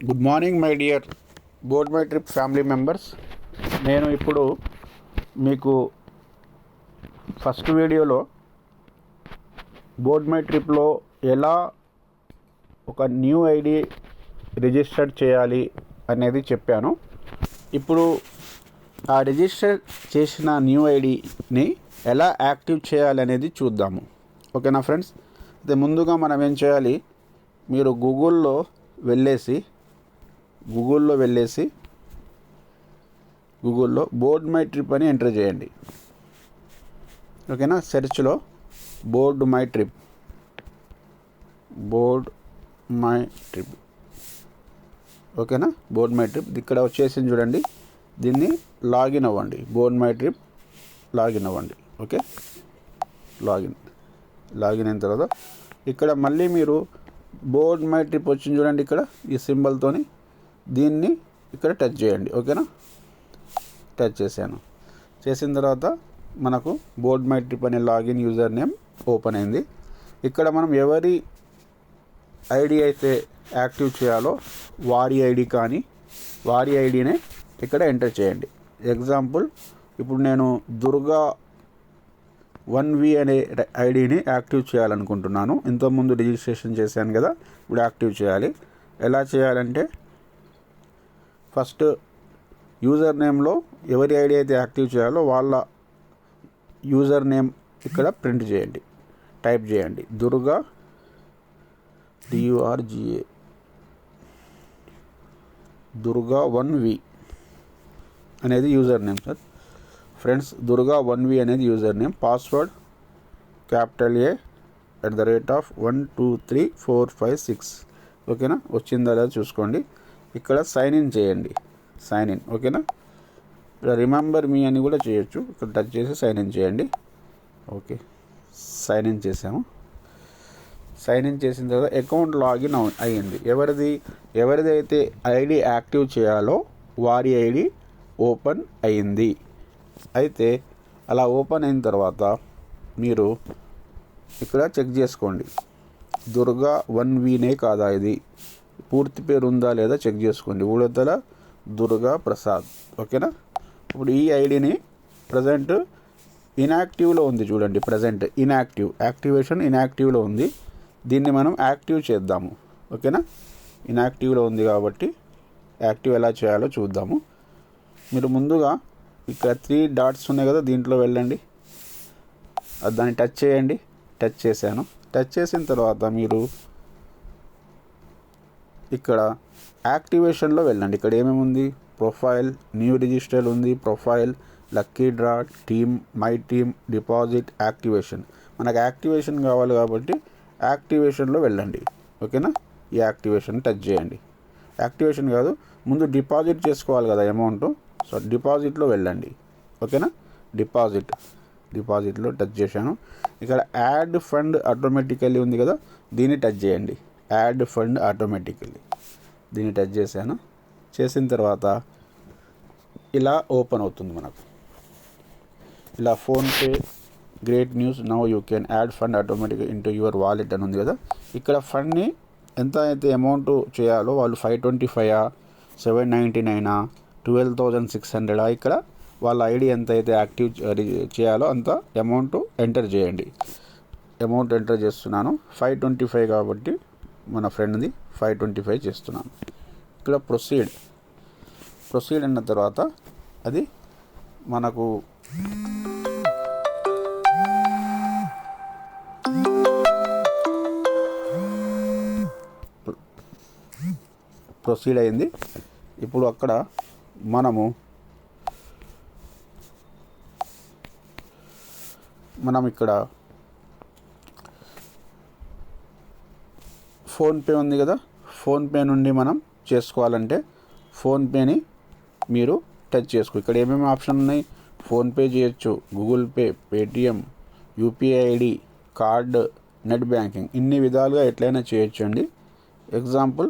Good morning my dear board my trip family members. నేను ఇప్పుడు మీకు ఫస్ట్ వీడియోలో బోర్డ్ మై ట్రిప్లో ఎలా ఒక న్యూ ఐడి రిజిస్టర్ చేయాలి అనేది చెప్పాను. ఇప్పుడు ఆ రిజిస్టర్ చేసిన న్యూ ఐడిని ఎలా యాక్టివ్ చేయాలి అనేది చూద్దాము. ఓకేనా ఫ్రెండ్స్? అయితే ముందుగా మనం ఏం చేయాలి, మీరు గూగుల్లో వెళ్ళేసి గూగుల్లో బోర్డ్ మై ట్రిప్ అని ఎంటర్ చేయండి. ఓకేనా? సెర్చ్లో బోర్డ్ మై ట్రిప్ ఓకేనా? బోర్డ్ మై ట్రిప్ ఇక్కడ వచ్చేసింది చూడండి. దీన్ని లాగిన్ అవ్వండి. బోర్డ్ మై ట్రిప్ లాగిన్ అవ్వండి. ఓకే, లాగిన్ అయిన తర్వాత ఇక్కడ మళ్ళీ మీరు బోర్డ్ మై ట్రిప్ వచ్చింది చూడండి. ఇక్కడ ఈ సింబల్తోని దీన్ని ఇక్కడ టచ్ చేయండి. ఓకేనా? టచ్ చేసిన తర్వాత మనకు బోర్డ్ మై ట్రిప్ అనే లాగిన్ యూజర్ నేమ్ ఓపెన్ అయింది. ఇక్కడ మనం ఎవరి ఐడి అయితే యాక్టివ్ చేయాలో వారి ఐడినే ఇక్కడ ఎంటర్ చేయండి. ఎగ్జాంపుల్, ఇప్పుడు నేను దుర్గా 1V అనే ఐడిని యాక్టివ్ చేయాలనుకుంటున్నాను. ఇంతకుముందు రిజిస్ట్రేషన్ చేశాను కదా, ఇప్పుడు యాక్టివ్ చేయాలి. ఎలా చేయాలంటే, ఫస్ట్ యూజర్ నేమ్లో ఎవరి ఐడి అయితే యాక్టివ్ చేయాలో వాళ్ళ యూజర్ నేమ్ ఇక్కడ ప్రింట్ చేయండి, టైప్ చేయండి. దుర్గా దుర్గా 1V అనేది user name sir. Friends, Durga 1V అనేది user name. Password capital A @12345 ఓకేనా? వచ్చిందా లేదా చూసుకోండి. ఇక్కడ సైన్ ఇన్ చేయండి. ఓకేనా? ఇక్కడ రిమెంబర్ మీ అని కూడా చేయొచ్చు. ఇక్కడ టచ్ చేసి సైన్ ఇన్ చేయండి. ఓకే, సైన్ ఇన్ చేసాము. సైన్ ఇన్ చేసిన తర్వాత అకౌంట్ లాగిన్ అయ్యింది. ఎవరిదైతే ఐడి యాక్టివ్ చేయాలో వారి ఐడి ఓపెన్ అయ్యింది. అయితే అలా ఓపెన్ అయిన తర్వాత మీరు ఇక్కడ చెక్ చేసుకోండి, దుర్గా 1Vనే కాదా, ఇది పూర్తి పేరు ఉందా లేదా చెక్ చేసుకోండి. ఊడతల దుర్గా ప్రసాద్. ఓకేనా? ఇప్పుడు ఈ ఐడిని ప్రజెంట్ ఇన్యాక్టివ్లో ఉంది చూడండి. ప్రజెంట్ యాక్టివేషన్ ఇన్యాక్టివ్లో ఉంది. దీన్ని మనం యాక్టివ్ చేద్దాము. ఓకేనా? ఇన్యాక్టివ్లో ఉంది కాబట్టి యాక్టివ్ ఎలా చేయాలో చూద్దాము. మీరు ముందుగా ఇక్కడ 3 డాట్స్ ఉన్నాయి కదా, దీంట్లో వెళ్ళండి. దాన్ని టచ్ చేయండి. టచ్ చేశాను. టచ్ చేసిన తర్వాత మీరు ఇక్కడ యాక్టివేషన్లో వెళ్ళండి. ఇక్కడ ఏమేమి ఉంది, ప్రొఫైల్, న్యూ రిజిస్టర్ ఉంది, profile, lucky draw, team, my team, deposit, activation. మనకు యాక్టివేషన్ కావాలి కాబట్టి యాక్టివేషన్లో వెళ్ళండి. ఓకేనా? ఈ యాక్టివేషన్ టచ్ చేయండి. యాక్టివేషన్ కాదు, ముందు డిపాజిట్ చేసుకోవాలి కదా అమౌంట్. సో డిపాజిట్లో వెళ్ళండి. ఓకేనా? డిపాజిట్లో టచ్ చేశాను. ఇక్కడ యాడ్ ఫండ్ ఆటోమేటికల్లీ ఉంది కదా, దీన్ని టచ్ చేయండి. యాడ్ ఫండ్ ఆటోమేటికల్లీ దీన్ని టచ్ చేశాను. చేసిన తర్వాత ఇలా ఓపెన్ అవుతుంది మనకు. ఇలా PhonePe great news, now you can add fund automatic into your wallet అని ఉంది కదా. ఇక్కడ ఫండ్ని ఎంత అయితే అమౌంట్ చేయాలో వాళ్ళు 525, 799, 12,600 ఇక్కడ వాళ్ళ ఐడి ఎంత అయితే యాక్టివ్ చేయాలో అంత అమౌంట్ ఎంటర్ చేయండి. అమౌంట్ ఎంటర్ చేస్తున్నాను. 525 కాబట్టి మన ఫ్రెండ్ది 525 చేస్తున్నాను. ఇక్కడ ప్రొసీడ్ అన్న తర్వాత అది మనకు ప్రొసీడ్ అయింది. ఇప్పుడు అక్కడ మనం ఇక్కడ ఫోన్పే ఉంది కదా, ఫోన్పే నుండి మనం చేసుకోవాలంటే ఫోన్పేని మీరు టచ్ చేసుకో. ఇక్కడ ఏమేమి ఆప్షన్ ఉన్నాయి, ఫోన్పే చేయొచ్చు, Google pay, Paytm, UPI ID, card, net banking, ఇన్ని విధాలుగా ఎట్లయినా చేయొచ్చు అండి. ఎగ్జాంపుల్,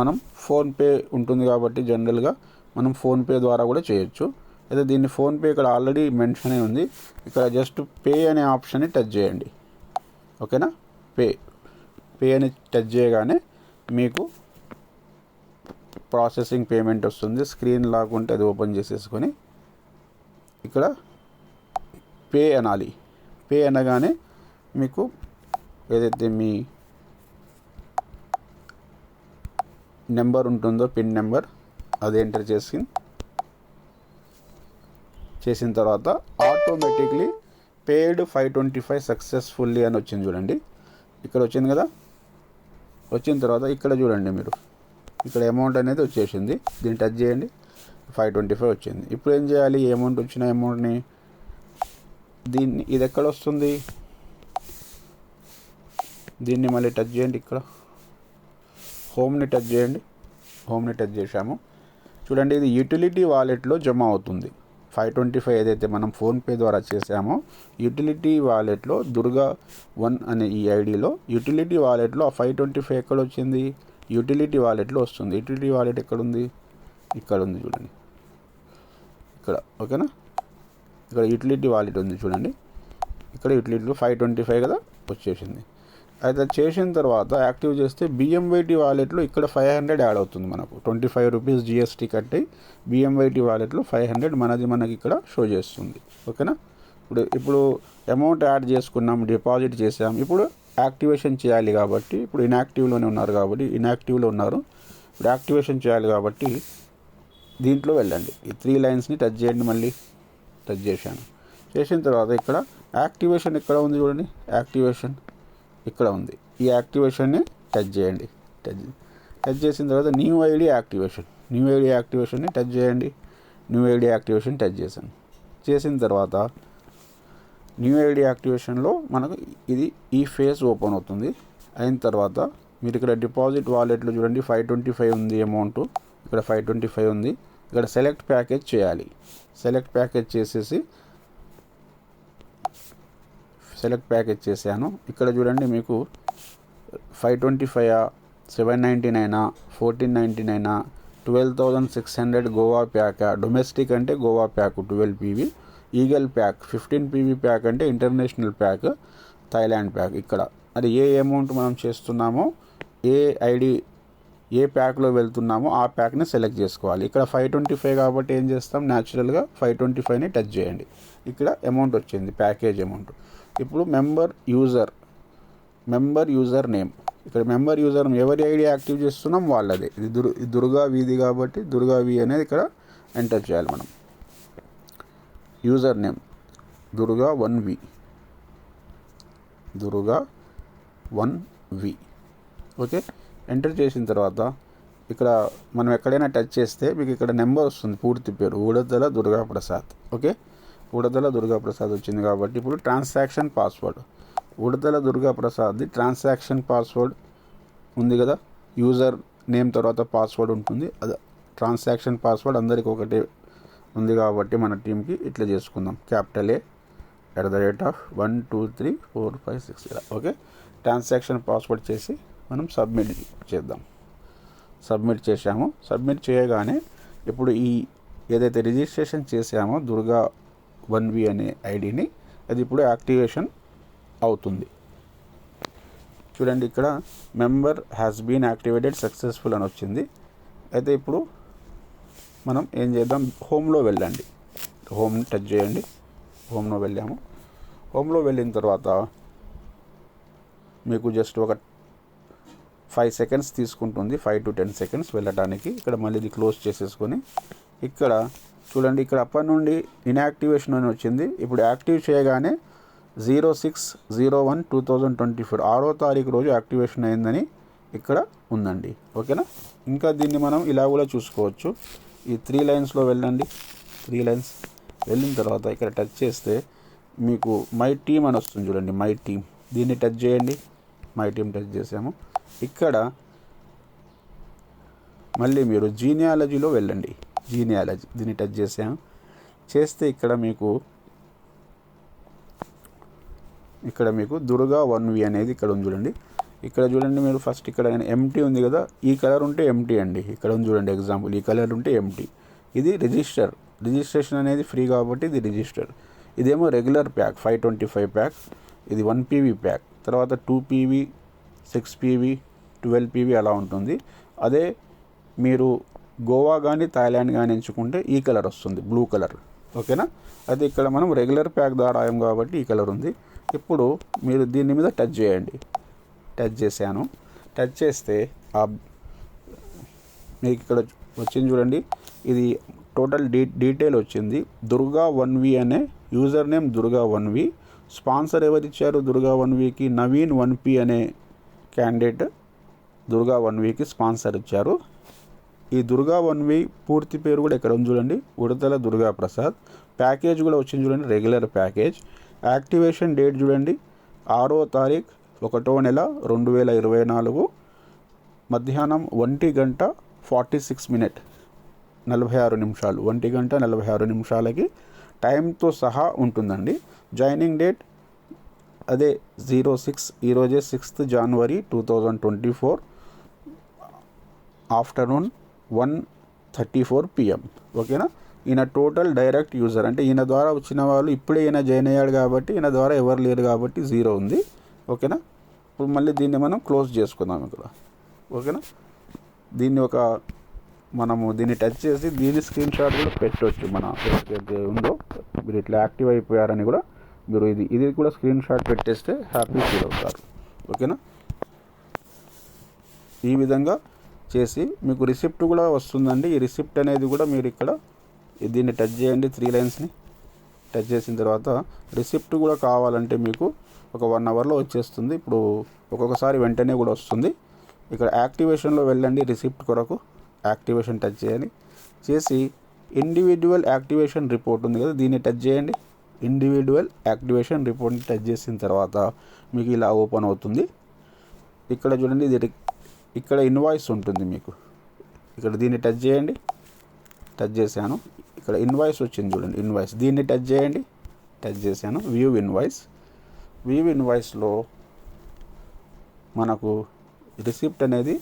మనం ఫోన్పే ఉంటుంది కాబట్టి జనరల్గా మనం ఫోన్పే ద్వారా కూడా చేయొచ్చు. అయితే దీన్ని ఫోన్పే ఇక్కడ ఆల్రెడీ మెన్షన్ అయి ఉంది. ఇక్కడ జస్ట్ పే అనే ఆప్షన్ని టచ్ చేయండి. ఓకేనా? పే అని టచ్ చేయగానే మీకు ప్రాసెసింగ్ పేమెంట్ వస్తుంది. స్క్రీన్ లాక్ ఉంటే అది ఓపెన్ చేసేసుకొని ఇక్కడ పే అనాలి. పే అనగానే మీకు ఏదైతే మీ నెంబర్ ఉంటుందో పిన్ నెంబర్ అది ఎంటర్ చేసిన తర్వాత ఆటోమేటిక్లీ పేడ్ 525 సక్సెస్ఫుల్లీ అని వచ్చింది చూడండి. ఇక్కడ వచ్చింది కదా. వచ్చిన తర్వాత ఇక్కడ చూడండి మీరు, ఇక్కడ అమౌంట్ అనేది వచ్చేసింది. దీన్ని టచ్ చేయండి, 525 వచ్చింది. ఇప్పుడు ఏం చేయాలి? అమౌంట్ వచ్చిన అమౌంట్ని ఇది ఎక్కడ వస్తుంది? దీన్ని మళ్ళీ టచ్ చేయండి. ఇక్కడ హోమ్ని టచ్ చేయండి. హోమ్ని టచ్ చేసాము చూడండి, ఇది యూటిలిటీ వాలెట్లో జమ అవుతుంది. 525 ఏదైతే మనం ఫోన్పే ద్వారా చేసామో యూటిలిటీ వాలెట్లో దుర్గా 1 అనే ఈ ఐడిలో యూటిలిటీ వాలెట్లో ఆ 525 ఎక్కడ వచ్చింది? యూటిలిటీ వాలెట్లో వస్తుంది. యూటిలిటీ వాలెట్ ఎక్కడ ఉంది? ఇక్కడ ఉంది చూడండి, ఇక్కడ. ఓకేనా? ఇక్కడ యూటిలిటీ వాలెట్ ఉంది చూడండి. ఇక్కడ యూటిలిటీలో 525 కదా వచ్చేసింది. అయితే చేసిన తర్వాత యాక్టివ్ చేస్తే బిఎంవైటీ వాలెట్లో ఇక్కడ 500 యాడ్ అవుతుంది మనకు. 25 రూపీస్ జిఎస్టీ కట్టి బిఎంవైటీ వాలెట్లో 500 మనకి ఇక్కడ షో చేస్తుంది. ఓకేనా? ఇప్పుడు అమౌంట్ యాడ్ చేసుకున్నాం, డిపాజిట్ చేసాం. ఇప్పుడు యాక్టివేషన్ చేయాలి కాబట్టి, ఇప్పుడు ఇన్యాక్టివ్లోనే ఉన్నారు కాబట్టి, ఇన్యాక్టివ్లో ఉన్నారు. ఇప్పుడు యాక్టివేషన్ చేయాలి కాబట్టి దీంట్లో వెళ్ళండి. ఈ 3 లైన్స్ని టచ్ చేయండి. మళ్ళీ టచ్ చేశాను. చేసిన తర్వాత ఇక్కడ యాక్టివేషన్ ఎక్కడ ఉంది చూడండి, యాక్టివేషన్ ఇక్కడ ఉంది. ఈ యాక్టివేషన్ని టచ్ చేయండి. టచ్ చేసిన తర్వాత న్యూ ఐడి యాక్టివేషన్ని టచ్ చేయండి. న్యూ ఐడి యాక్టివేషన్ టచ్ చేశాను. చేసిన తర్వాత న్యూ ఐడి యాక్టివేషన్లో మనకు ఈ ఫేజ్ ఓపెన్ అవుతుంది. అయిన తర్వాత మీరు ఇక్కడ డిపాజిట్ వాలెట్లో చూడండి 525 ఉంది అమౌంట్. ఇక్కడ 525 ఉంది. ఇక్కడ సెలెక్ట్ ప్యాకేజ్ చేయాలి. సెలెక్ట్ ప్యాకేజ్ చేశాను. ఇక్కడ చూడండి మీకు 525, 799, 1499, 12,600 గోవా ప్యాక్. డొమెస్టిక్ అంటే Goa pack 12 PV, eagle pack 15 PV pack అంటే ఇంటర్నేషనల్ ప్యాక్, థాయిలాండ్ ప్యాక్. ఇక్కడ అది ఏ అమౌంట్ మనం చేస్తున్నామో, ఏ ప్యాక్లో వెళ్తున్నామో ఆ ప్యాక్ని సెలెక్ట్ చేసుకోవాలి. ఇక్కడ 525 కాబట్టి ఏం చేస్తాం, న్యాచురల్గా 525ని టచ్ చేయండి. ఇక్కడ అమౌంట్ వచ్చింది, ప్యాకేజ్ అమౌంట్. ఇప్పుడు మెంబర్ యూజర్ నేమ్, ఇక్కడ మెంబర్ యూజర్ ఎవరి ఐడి యాక్టివ్ చేస్తున్నాం వాళ్ళదే. ఇది దుర్గా వీది కాబట్టి దుర్గా వి అనేది ఇక్కడ ఎంటర్ చేయాలి మనం. User name Durga 1V. Okay, enter చేసిన తర్వాత ఇక్కడ మనం ఎక్కడైనా టచ్ చేస్తే మీకు ఇక్కడ నెంబర్ వస్తుంది. పూర్తి పేరు ఉడతల దుర్గా ప్రసాద్. ఓకే, ఉడతల దుర్గా ప్రసాద్ వచ్చింది కాబట్టి ఇప్పుడు ట్రాన్సాక్షన్ పాస్వర్డ్ ఉడతల దుర్గా ప్రసాద్ది ట్రాన్సాక్షన్ పాస్వర్డ్ ఉంది కదా. యూజర్ నేమ్ తర్వాత పాస్వర్డ్ ఉంటుంది. అది ట్రాన్సాక్షన్ పాస్వర్డ్ అందరికీ ఒకటే ఉంది కాబట్టి మన టీంకి ఇట్లా చేసుకుందాం. Capital A @1234560. Okay, transaction password చేసి మనం సబ్మిట్ చేద్దాం. సబ్మిట్ చేసాము. సబ్మిట్ చేయగానే ఇప్పుడు ఏదైతే రిజిస్ట్రేషన్ చేసామో దుర్గా 1V అనే ఐడిని, అది ఇప్పుడు యాక్టివేషన్ అవుతుంది. చూడండి, ఇక్కడ member has been activated successful అని వచ్చింది. అయితే ఇప్పుడు మనం ఏం చేద్దాం, హోమ్లో వెళ్ళండి. హోమ్ని టచ్ చేయండి. హోమ్లో వెళ్ళాము. హోమ్లో వెళ్ళిన తర్వాత మీకు జస్ట్ ఒక 5 సెకండ్స్ తీసుకుంటుంది, 5 to 10 సెకండ్స్ వెళ్ళడానికి. ఇక్కడ మళ్ళీ ఇది క్లోజ్ చేసేసుకొని ఇక్కడ చూడండి, ఇక్కడ అప్పటి నుండి ఇన్యాక్టివేషన్ అని వచ్చింది. ఇప్పుడు యాక్టివ్ చేయగానే 06/01/2024 6వ తారీఖు రోజు యాక్టివేషన్ అయిందని ఇక్కడ ఉందండి. ఓకేనా? ఇంకా దీన్ని మనం ఇలా కూడా చూసుకోవచ్చు. ఈ 3 లైన్స్లో వెళ్ళండి. 3 లైన్స్ వెళ్ళిన తర్వాత ఇక్కడ టచ్ చేస్తే మీకు మై టీమ్ అని వస్తుంది చూడండి, మై టీమ్. దీన్ని టచ్ చేయండి. మై టీమ్ టచ్ చేసాము. ఇక్కడ మళ్ళీ మీరు జీనియాలజీలో వెళ్ళండి. జీనియాలజీ దీన్ని టచ్ చేసాము. చేస్తే ఇక్కడ మీకు దుర్గా 1V అనేది ఇక్కడ ఉంది చూడండి. ఇక్కడ చూడండి మీరు ఫస్ట్ ఇక్కడ ఎంటీ ఉంది కదా, ఈ కలర్ ఉంటే ఎంటీ అండి. ఇక్కడ ఉంది చూడండి ఎగ్జాంపుల్, ఈ కలర్ ఉంటే ఎంటీ. ఇది రిజిస్ట్రేషన్ అనేది ఫ్రీ కాబట్టి ఇది రిజిస్టర్. ఇదేమో రెగ్యులర్ ప్యాక్ 525 ప్యాక్. ఇది 1 PV ప్యాక్. తర్వాత 2 PV, 6 PV, 12 PV అలా ఉంటుంది. అదే మీరు గోవా కానీ థాయిలాండ్ కానీ ఎంచుకుంటే ఈ కలర్ వస్తుంది, బ్లూ కలర్. ఓకేనా, అది ఇక్కడ మనం రెగ్యులర్ ప్యాక్ ద్వారా ఆయం కాబట్టి ఈ కలర్ ఉంది. ఇప్పుడు మీరు దీని మీద టచ్ చేయండి. టచ్ చేశాను. టచ్ చేస్తే మీకు ఇక్కడ వచ్చింది చూడండి, ఇది టోటల్ డీటెయిల్ వచ్చింది. దుర్గా 1V అనే user name Durga 1V. Sponsor ఎవరిచ్చారు దుర్గా 1Vకి? నవీన్ 1P అనే క్యాండిడేట్ దుర్గా 1Vకి స్పాన్సర్ ఇచ్చారు. ఈ దుర్గా 1V పూర్తి పేరు కూడా ఇక్కడ ఉంది చూడండి, ఉడతల దుర్గా ప్రసాద్. ప్యాకేజ్ కూడా వచ్చింది చూడండి, రెగ్యులర్ ప్యాకేజ్. యాక్టివేషన్ డేట్ చూడండి, 6వ తారీఖు 1వ నెల 2024 మధ్యాహ్నం 1:46 46 నిమిషాలు 1:46 నిమిషాలకి టైంతో సహా ఉంటుందండి. జాయినింగ్ డేట్ అదే 06, ఈరోజే 6th January 2024 ఆఫ్టర్నూన్ 1:34 PM. ఓకేనా, ఈయన టోటల్ డైరెక్ట్ యూజర్, అంటే ఈయన ద్వారా వచ్చిన వాళ్ళు ఇప్పుడే ఈయన జాయిన్ అయ్యాడు కాబట్టి ఈయన ద్వారా ఎవరు లేరు కాబట్టి 0 ఉంది. ఓకేనా, ఇప్పుడు మళ్ళీ దీన్ని మనం క్లోజ్ చేసుకుందాం ఇక్కడ. ఓకేనా, దీన్ని మనము దీన్ని టచ్ చేసి దీని స్క్రీన్ షాట్ కూడా పెట్టవచ్చు. మన ఏదైతే ఉందో మీరు ఇట్లా యాక్టివ్ అయిపోయారని కూడా మీరు ఇది కూడా స్క్రీన్ షాట్ పెట్టేస్తే హ్యాపీ ఫీల్ అవుతారు. ఓకేనా, ఈ విధంగా చేసి మీకు రిసిప్ట్ కూడా వస్తుందండి. ఈ రిసిప్ట్ అనేది కూడా మీరు ఇక్కడ దీన్ని టచ్ చేయండి, 3 లైన్స్ని టచ్ చేసిన తర్వాత రిసిప్ట్ కూడా కావాలంటే మీకు ఒక 1 అవర్లో వచ్చేస్తుంది. ఇప్పుడు ఒక్కొక్కసారి వెంటనే కూడా వస్తుంది. ఇక్కడ యాక్టివేషన్లో వెళ్ళండి, రిసిప్ట్ కొరకు యాక్టివేషన్ టచ్ చేయండి. చేసి ఇండివిజువల్ యాక్టివేషన్ రిపోర్ట్ ఉంది కదా, దీన్ని టచ్ చేయండి. ఇండివిజువల్ యాక్టివేషన్ రిపోర్ట్ని టచ్ చేసిన తర్వాత మీకు ఇలా ఓపెన్ అవుతుంది. ఇక్కడ చూడండి, ఇక్కడ ఇన్వాయిస్ ఉంటుంది మీకు. ఇక్కడ దీన్ని టచ్ చేయండి. టచ్ చేశాను, ఇక్కడ ఇన్వాయిస్ వచ్చింది చూడండి, ఇన్వాయిస్. దీన్ని టచ్ చేయండి. టచ్ చేశాను, వ్యూ ఇన్వాయిస్. వ్యూ ఇన్వాయిస్లో మనకు రిసిప్ట్ అనేది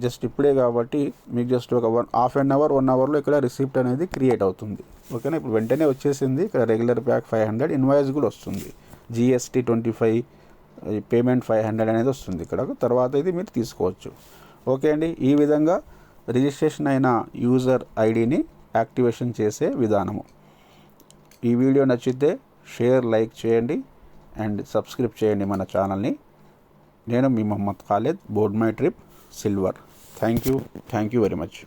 జస్ట్ ఇప్పుడే కాబట్టి మీకు జస్ట్ ఒక హాఫ్ అన్ అవర్ 1 అవర్లో ఇక్కడ రిసిప్ట్ అనేది క్రియేట్ అవుతుంది. ఓకేనా, ఇప్పుడు వెంటనే వచ్చేసింది. ఇక్కడ రెగ్యులర్ ప్యాక్ 500, ఇన్వాయిస్ కూడా వస్తుంది. GST 25, పేమెంట్ 500 అనేది వస్తుంది ఇక్కడ. తర్వాత ఇది మీరు తీసుకోవచ్చు. ఓకే అండి, ఈ విధంగా రిజిస్ట్రేషన్ అయిన యూజర్ ఐడిని యాక్టివేషన్ చేసే విధానము. ఈ వీడియో నచ్చితే షేర్, లైక్ చేయండి అండ్ సబ్స్క్రైబ్ చేయండి మన ఛానల్ని. నేను మీ Mohammed Khalid, board my trip silver. Thank you very much.